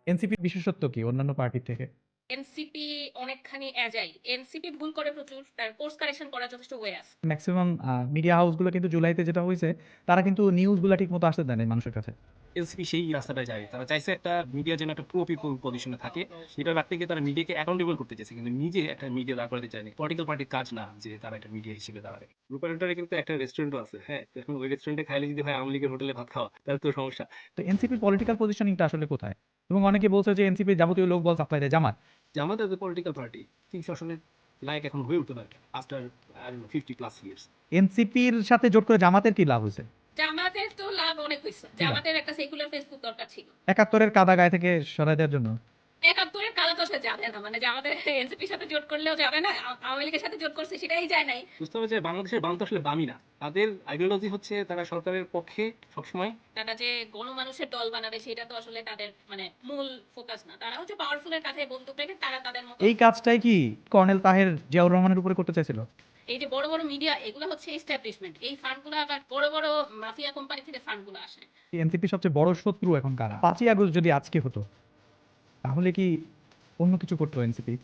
এনসিপির বিশেষত্ব কি অন্যান্য পার্টির থেকে? এনসিপি অনেকখানি এজাইল। এনসিপি ভুল করে প্রচুর, তার কোর্স কারেকশন করার যথেষ্ট ওয়ে আছে। ম্যাক্সিমাম মিডিয়া হাউসগুলো কিন্তু জুলাইতে যেটা হইছে, তারা কিন্তু নিউজগুলা ঠিকমতো আসতে দেয় নাই মানুষের কাছে। এনসিপি সেই রাস্তাটায় যায়। তারা চাইছে একটা মিডিয়া যেন একটা প্রো পিপল পজিশনে থাকে। সেটা রাখতে গিয়ে তারা মিডিয়াকে অ্যাকাউন্টেবল করতে চাইছে। কিন্তু নিজে একটা মিডিয়া দাঁড় করাতে চায়নি। পলিটিক্যাল পার্টির কাজ না যে তারা একটা মিডিয়া হিসেবে দাঁড়াবে। রূপান্তরে কিন্তু একটা রেস্টুরেন্টও আছে। হ্যাঁ? তো এখন ওই রেস্টুরেন্টে খাইলে যদি হয় আওয়ামী লীগের হোটেলে ভাত খাওয়া, তাহলে তো সমস্যা। তো এনসিপির পলিটিক্যাল পজিশনিংটা আসলে কোথায়? এবং অনেকে বলছে যে এনসিপির যাবতীয় লোকবল সাপ্লাই দেয় জামাত। জামাত এজ এ পলিটিক্যাল পার্টি ৩০০ আসনের লায়ক এখন হয়ে উঠতে পারে আফটার 50+ ইয়ার্স। এনসিপির সাথে জোট করে জামাতের কি লাভ হইছে? জামাতের তো লাভ অনেক হইছে। কি লাভ? জামাতের একটা সেকুলার ফেসবুক দরকার ছিল। ৭১-এর কাদা গায়ে থেকে সরায় দেওয়ার জন্য। ৭১ এর কালা তো সে যাবে না। মানে জামাতের এনসিপির সাথে জোট করলেও যাবে না। আওয়ামী লীগের সাথে জোট করছে সেটাই যায় নাই। বুঝতে হবে যে বাংলাদেশের বাম তো আসলে বামই না। তাদের আইডিওলজি হচ্ছে তারা সরকারের পক্ষে সবসময়। তারা যে গণমানুষের দল বানাবে সেটা তো আসলে তাদের মানে মূল ফোকাস না। তারা হচ্ছে পাওয়ারফুল এর কাঁধে বন্দুক রেখে তারা তাদের মতো। এই কাজটাই কি কর্নেল তাহের জিয়াউর রহমানের উপরে করতে চাইছিল? এই যে বড় বড় মিডিয়া এগুলো হচ্ছে এস্টাবলিশমেন্ট। এই ফান্ডগুলো আবার বড় বড় মাফিয়া কোম্পানি থেকে ফান্ডগুলো আসে। এনসিপির সবচেয়ে বড় শত্রু এখন কারা? ৫ই আগস্ট যদি আজকে হতো, তাহলে কি অন্য কিছু করতো এনসিপি?